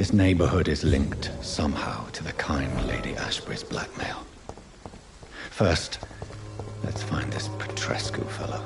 This neighborhood is linked somehow to the kind Lady Ashbury's blackmail. First, let's find this Petrescu fellow.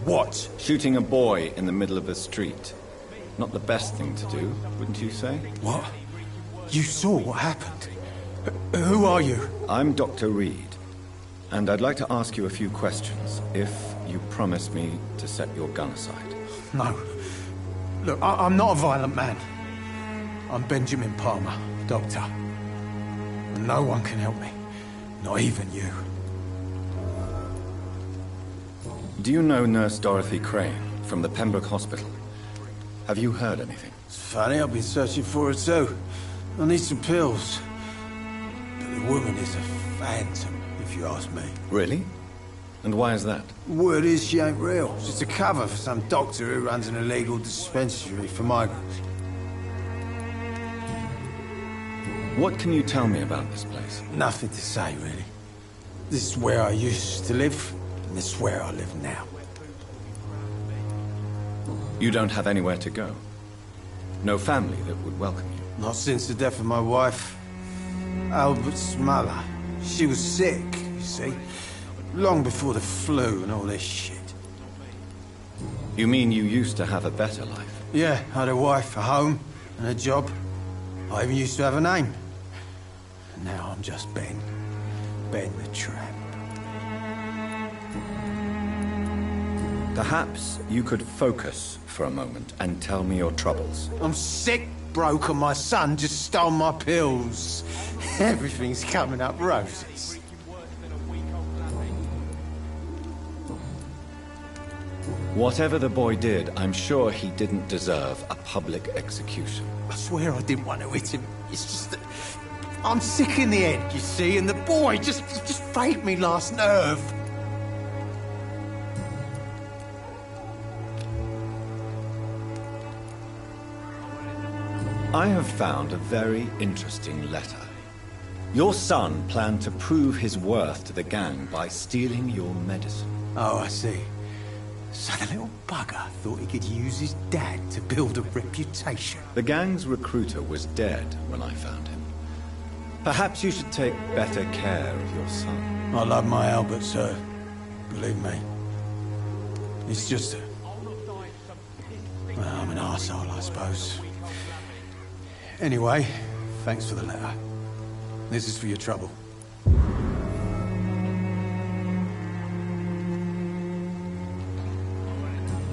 What? Shooting a boy in the middle of the street. Not the best thing to do, wouldn't you say? What? You saw what happened? Who are you? I'm Dr. Reed, and I'd like to ask you a few questions, if you promise me to set your gun aside. No. Look, I'm not a violent man. I'm Benjamin Palmer, doctor. And no one can help me. Not even you. Do you know Nurse Dorothy Crane from the Pembroke Hospital? Have you heard anything? It's funny, I've been searching for her too. I need some pills. But the woman is a phantom, if you ask me. Really? And why is that? Word is she ain't real. She's a cover for some doctor who runs an illegal dispensary for migrants. What can you tell me about this place? Nothing to say, really. This is where I used to live, and this is where I live now. You don't have anywhere to go? No family that would welcome you? Not since the death of my wife, Albert's mother. She was sick, you see. Long before the flu and all this shit. You mean you used to have a better life? Yeah, I had a wife, a home, and a job. I even used to have a name. And now I'm just Ben. Ben the Tramp. Perhaps you could focus for a moment and tell me your troubles. I'm sick, broke, and my son just stole my pills. Everything's coming up roses. Whatever the boy did, I'm sure he didn't deserve a public execution. I swear I didn't want to hit him. It's just that I'm sick in the head, you see, and the boy just faked me last nerve. I have found a very interesting letter. Your son planned to prove his worth to the gang by stealing your medicine. Oh, I see. So the little bugger thought he could use his dad to build a reputation. The gang's recruiter was dead when I found him. Perhaps you should take better care of your son. I love my Albert, sir. Believe me. It's just... well, I'm an arsehole, I suppose. Anyway, thanks for the letter. This is for your trouble.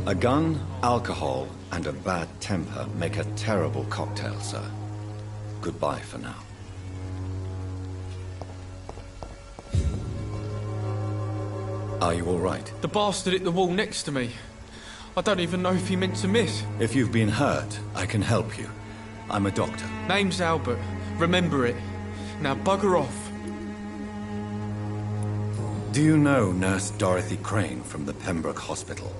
A gun, alcohol, and a bad temper make a terrible cocktail, sir. Goodbye for now. Are you all right? The bastard hit the wall next to me. I don't even know if he meant to miss. If you've been hurt, I can help you. I'm a doctor. Name's Albert. Remember it. Now bugger off. Do you know Nurse Dorothy Crane from the Pembroke Hospital?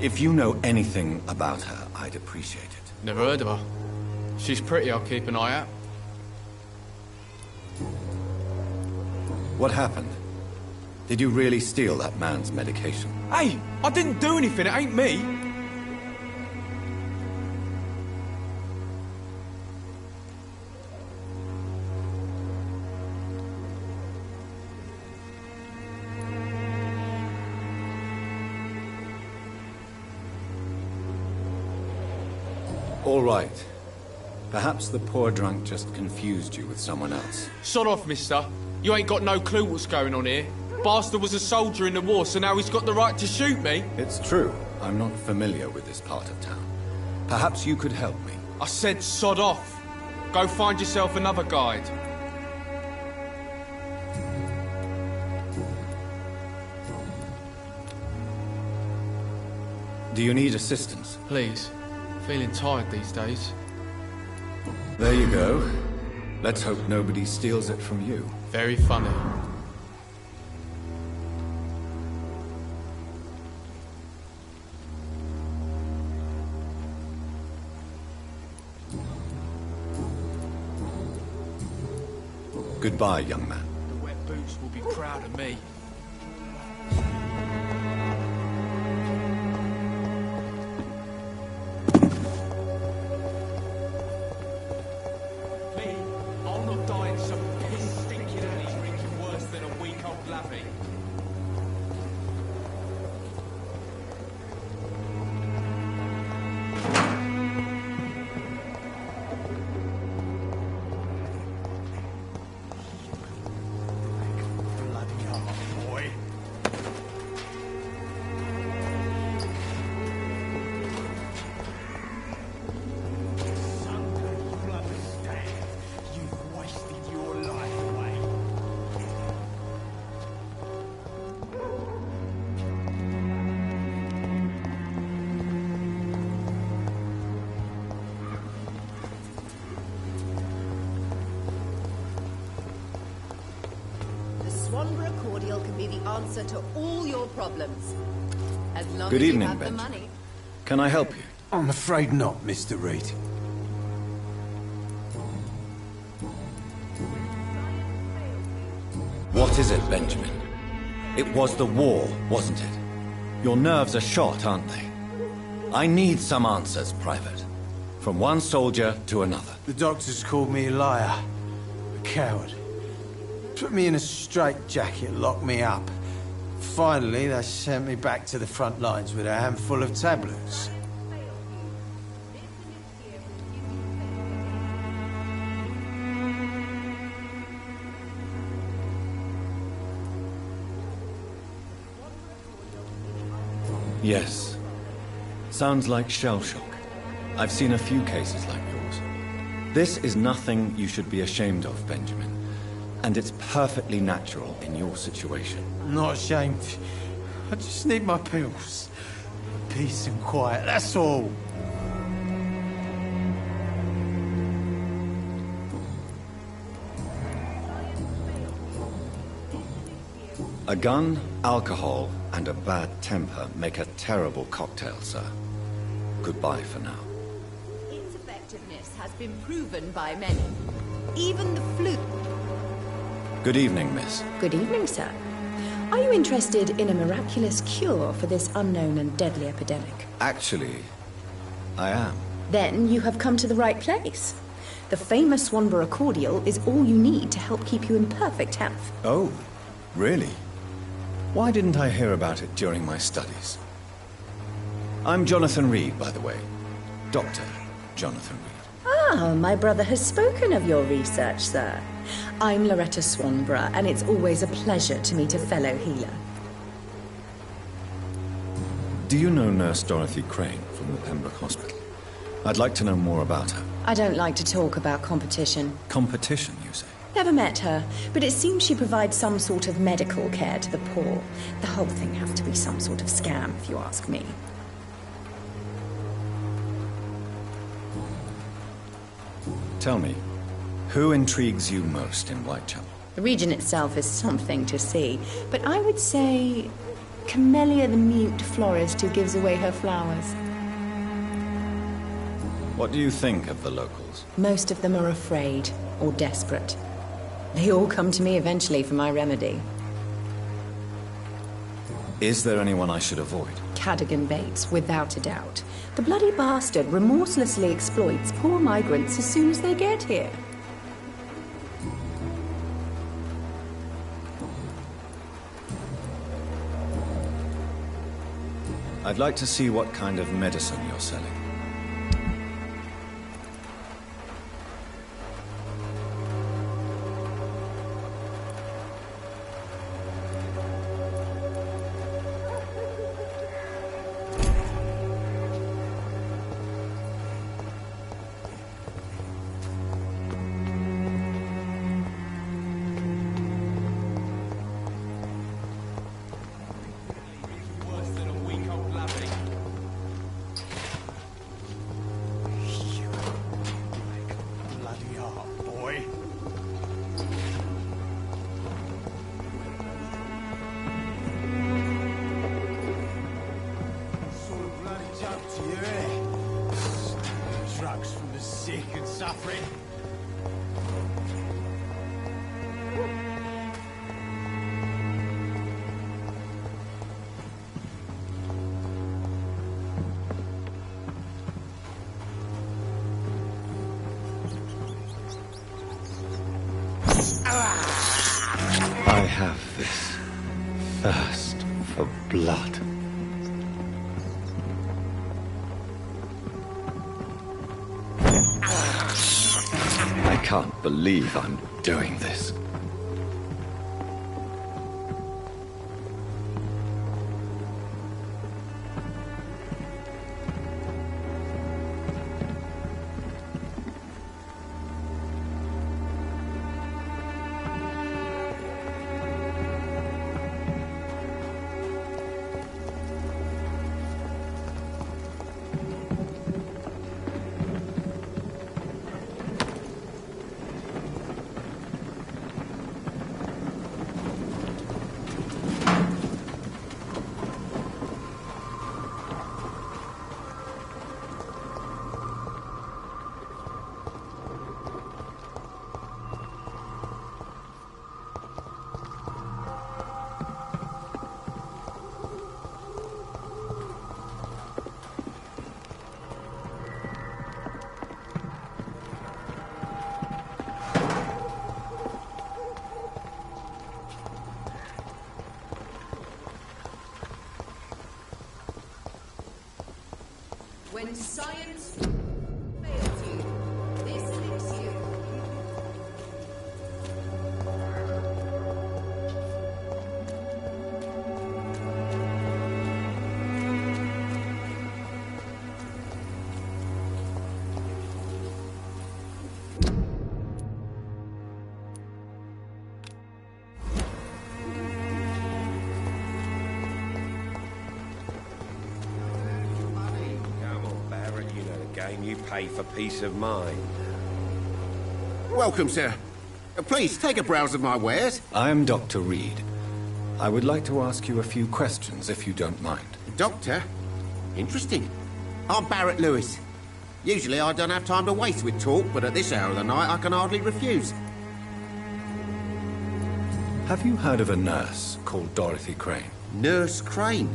If you know anything about her, I'd appreciate it. Never heard of her. She's pretty, I'll keep an eye out. What happened? Did you really steal that man's medication? Hey, I didn't do anything, it ain't me. All right. Perhaps the poor drunk just confused you with someone else. Sod off, mister. You ain't got no clue what's going on here. Bastard was a soldier in the war, so now he's got the right to shoot me. It's true. I'm not familiar with this part of town. Perhaps you could help me. I said sod off. Go find yourself another guide. Do you need assistance? Please. Feeling tired these days. There you go. Let's hope nobody steals it from you. Very funny. Goodbye, young man. The wet boots will be proud of me. I'll not die in some piss stinking alley drinking worse than a week-old lavvy. Can be the answer to all your problems. As long Good as evening, you have Benjamin. the money. Can I help you? I'm afraid not, Mr. Reed. What is it, Benjamin? It was the war, wasn't it? Your nerves are shot, aren't they? I need some answers, Private. From one soldier to another. The doctors called me a liar, a coward. Put me in a straitjacket, locked me up. Finally, they sent me back to the front lines with a handful of tablets. Yes. Sounds like shell shock. I've seen a few cases like yours. This is nothing you should be ashamed of, Benjamin. And it's perfectly natural in your situation. I'm not ashamed. I just need my pills. Peace and quiet, that's all. A gun, alcohol, and a bad temper make a terrible cocktail, sir. Goodbye for now. Its effectiveness has been proven by many. Even the flu. Good evening, miss. Good evening, sir. Are you interested in a miraculous cure for this unknown and deadly epidemic? Actually, I am. Then you have come to the right place. The famous Swanborough cordial is all you need to help keep you in perfect health. Oh, really? Why didn't I hear about it during my studies? I'm Jonathan Reed, by the way. Dr. Jonathan Reed. Ah, my brother has spoken of your research, sir. I'm Loretta Swanborough, and it's always a pleasure to meet a fellow healer. Do you know Nurse Dorothy Crane from the Pembroke Hospital? I'd like to know more about her. I don't like to talk about competition. Competition, you say? Never met her, but it seems she provides some sort of medical care to the poor. The whole thing has to be some sort of scam, if you ask me. Tell me, who intrigues you most in Whitechapel? The region itself is something to see, but I would say Camellia the mute florist who gives away her flowers. What do you think of the locals? Most of them are afraid or desperate. They all come to me eventually for my remedy. Is there anyone I should avoid? Cadogan Bates, without a doubt. The bloody bastard remorselessly exploits poor migrants as soon as they get here. I'd like to see what kind of medicine you're selling. I have this thirst for blood. I can't believe I'm doing this. When science fails you, this makes you. You pay for peace of mind. Welcome, sir. Please, take a browse of my wares. I am Dr. Reed. I would like to ask you a few questions, if you don't mind. Doctor? Interesting. I'm Barrett Lewis. Usually I don't have time to waste with talk, but at this hour of the night I can hardly refuse. Have you heard of a nurse called Dorothy Crane? Nurse Crane?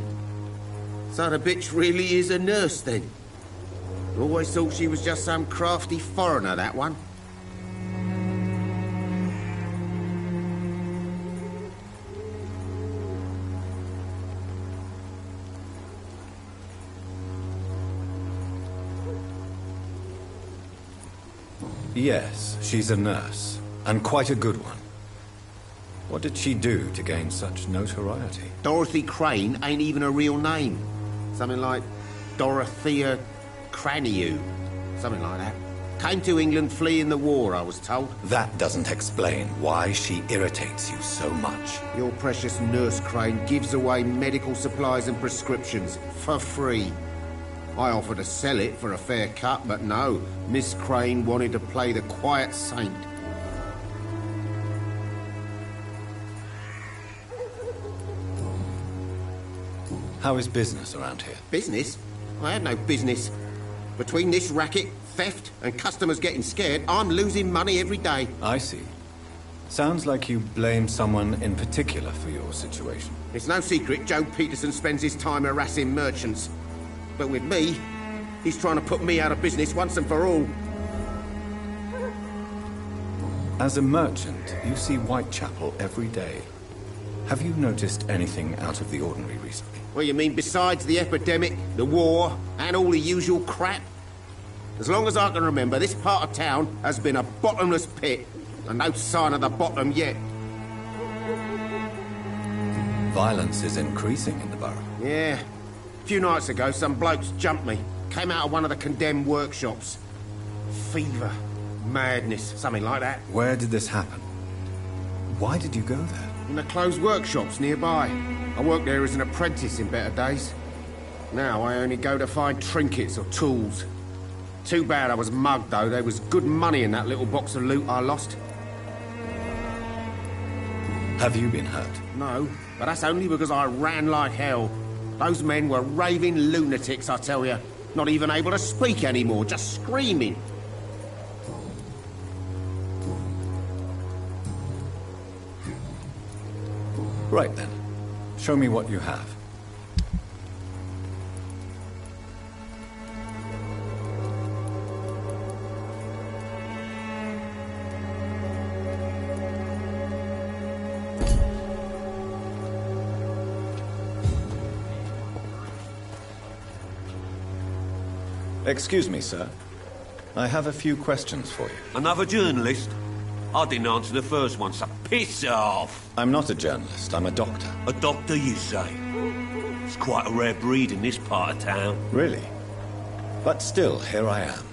So the bitch really is a nurse, then? Always thought she was just some crafty foreigner, that one. Yes, she's a nurse, and quite a good one. What did she do to gain such notoriety? Dorothy Crane ain't even a real name. Something like Dorothea Craniu. Something like that. Came to England fleeing the war, I was told. That doesn't explain why she irritates you so much. Your precious nurse Crane gives away medical supplies and prescriptions for free. I offered to sell it for a fair cut, but no. Miss Crane wanted to play the quiet saint. How is business around here? Business? I have no business. Between this racket, theft, and customers getting scared, I'm losing money every day. I see. Sounds like you blame someone in particular for your situation. It's no secret Joe Peterson spends his time harassing merchants. But with me, he's trying to put me out of business once and for all. As a merchant, you see Whitechapel every day. Have you noticed anything out of the ordinary recently? What you mean, besides the epidemic, the war, and all the usual crap? As long as I can remember, this part of town has been a bottomless pit, and no sign of the bottom yet. Violence is increasing in the borough. Yeah. A few nights ago, some blokes jumped me. Came out of one of the condemned workshops. Fever, madness, something like that. Where did this happen? Why did you go there? In the closed workshops nearby. I worked there as an apprentice in better days. Now I only go to find trinkets or tools. Too bad I was mugged, though. There was good money in that little box of loot I lost. Have you been hurt? No, but that's only because I ran like hell. Those men were raving lunatics, I tell you. Not even able to speak anymore, just screaming. Right then. Show me what you have. Excuse me, sir. I have a few questions for you. Another journalist? I didn't answer the first one, so piss off! I'm not a journalist, I'm a doctor. A doctor, you say? It's quite a rare breed in this part of town. Really? But still, here I am.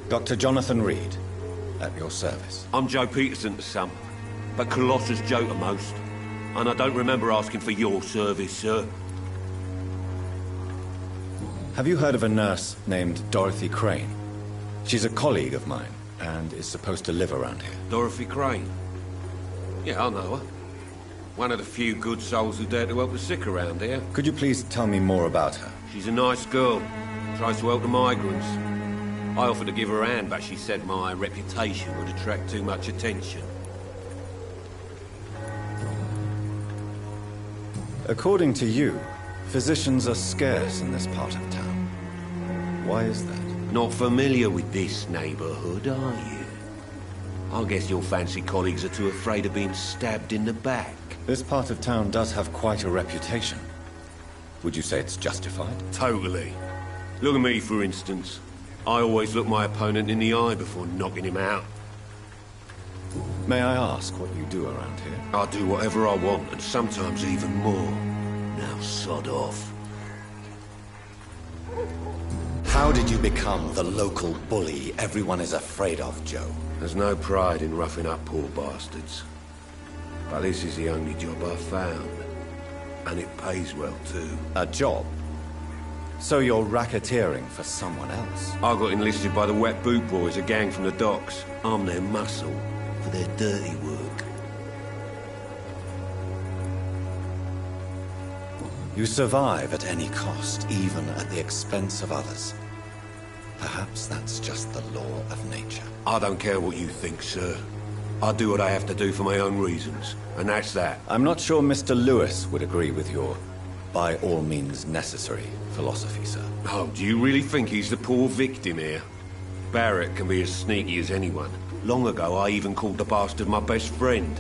Dr. Jonathan Reed, at your service. I'm Joe Peterson to some, but Colossus Joe to most. And I don't remember asking for your service, sir. Have you heard of a nurse named Dorothy Crane? She's a colleague of mine, and is supposed to live around here. Dorothy Crane? Yeah, I know her. One of the few good souls who dare to help the sick around here. Could you please tell me more about her? She's a nice girl. Tries to help the migrants. I offered to give her a hand, but she said my reputation would attract too much attention. According to you, physicians are scarce in this part of town. Why is that? Not familiar with this neighborhood, are you? I guess your fancy colleagues are too afraid of being stabbed in the back. This part of town does have quite a reputation. Would you say it's justified? Totally. Look at me, for instance. I always look my opponent in the eye before knocking him out. May I ask what you do around here? I do whatever I want, and sometimes even more. Now sod off. How did you become the local bully everyone is afraid of, Joe? There's no pride in roughing up poor bastards. But this is the only job I've found. And it pays well, too. A job? So you're racketeering for someone else? I got enlisted by the Wet Boot Boys, a gang from the docks. I'm their muscle for their dirty work. You survive at any cost, even at the expense of others. Perhaps that's just the law of nature. I don't care what you think, sir. I do what I have to do for my own reasons, and that's that. I'm not sure Mr. Lewis would agree with your by all means necessary philosophy, sir. Oh, do you really think he's the poor victim here? Barrett can be as sneaky as anyone. Long ago, I even called the bastard my best friend.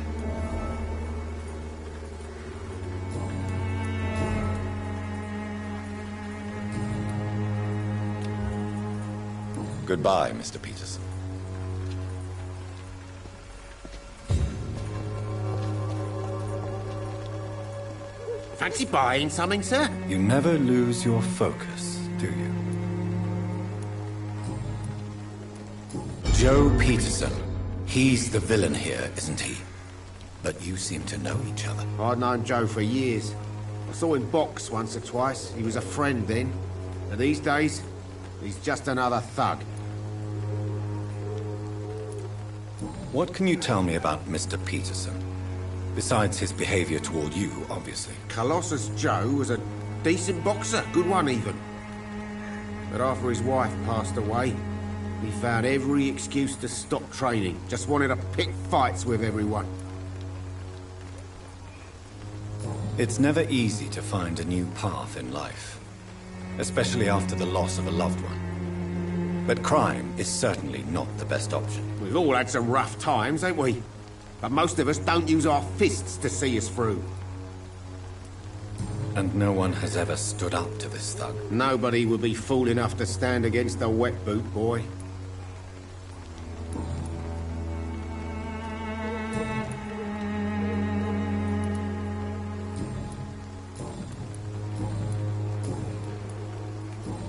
Goodbye, Mr. Peterson. Fancy buying something, sir? You never lose your focus, do you? Joe Peterson. He's the villain here, isn't he? But you seem to know each other. I'd known Joe for years. I saw him box once or twice. He was a friend then. And these days, he's just another thug. What can you tell me about Mr. Peterson? Besides his behavior toward you, obviously. Colossus Joe was a decent boxer, good one even. But after his wife passed away, he found every excuse to stop training. Just wanted to pick fights with everyone. It's never easy to find a new path in life, especially after the loss of a loved one. But crime is certainly not the best option. We've all had some rough times, ain't we? But most of us don't use our fists to see us through. And no one has ever stood up to this thug. Nobody would be fool enough to stand against a wet boot boy.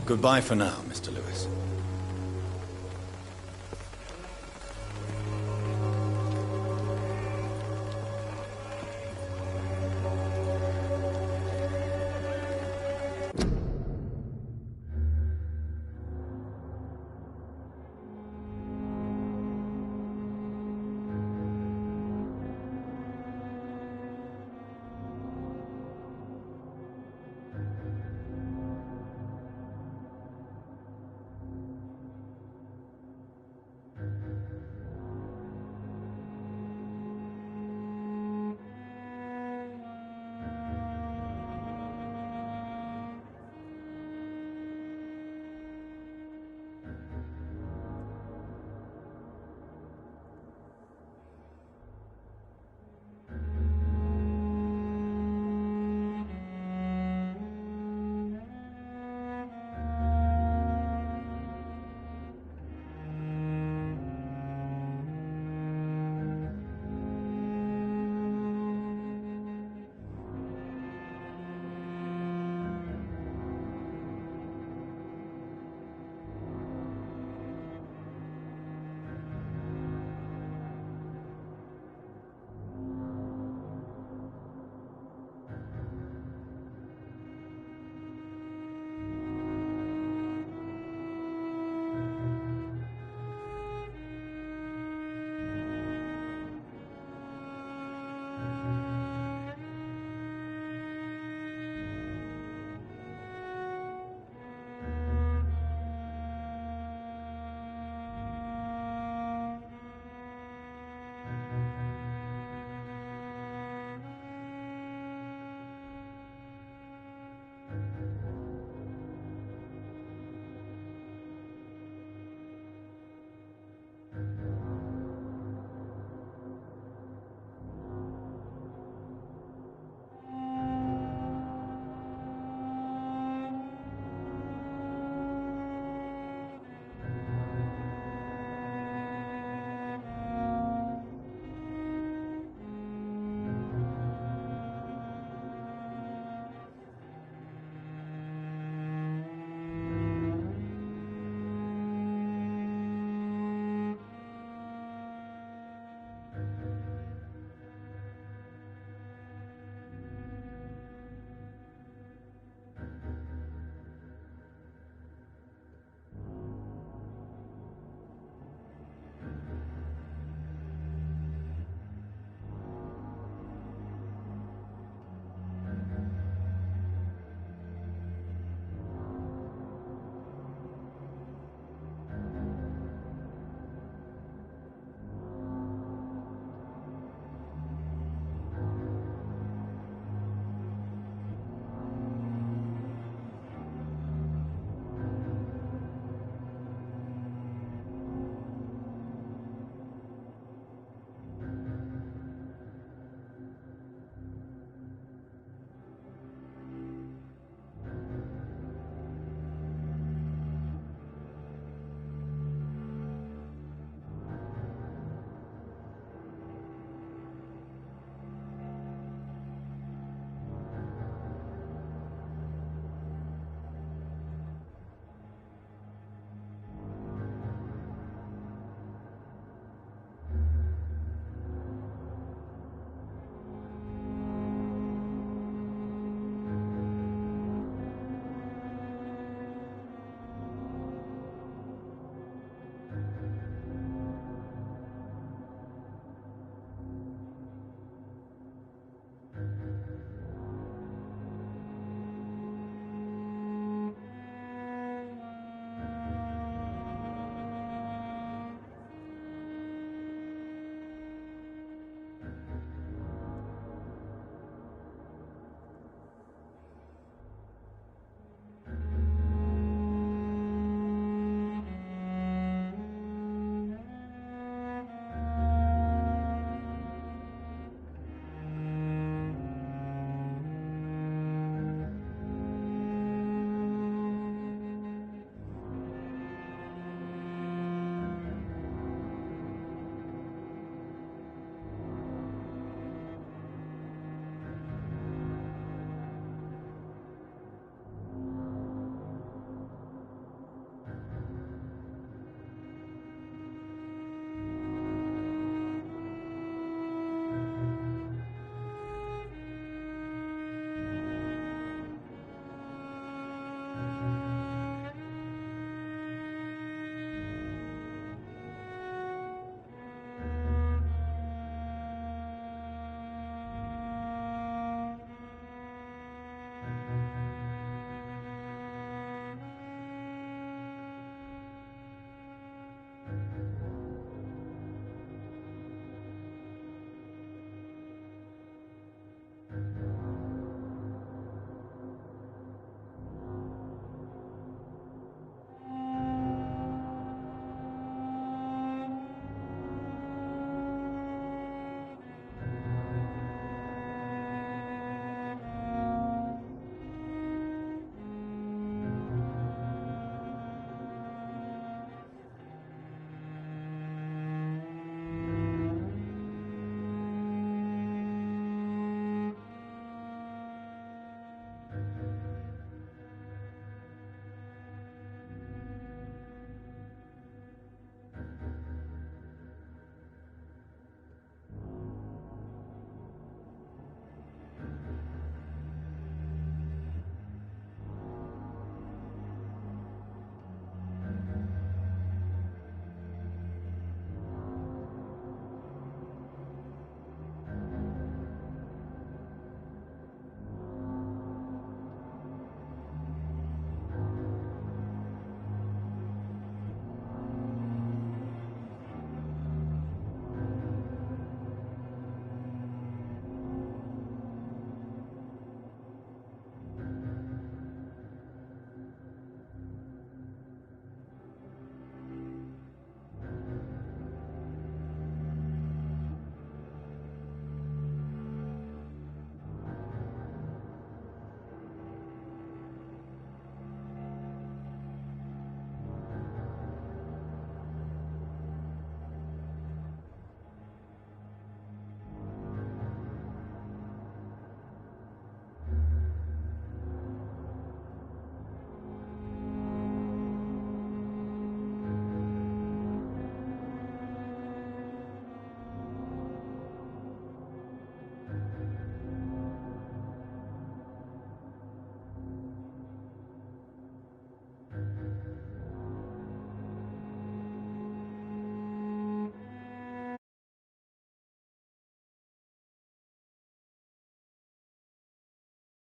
Goodbye for now, Mr. Lewis.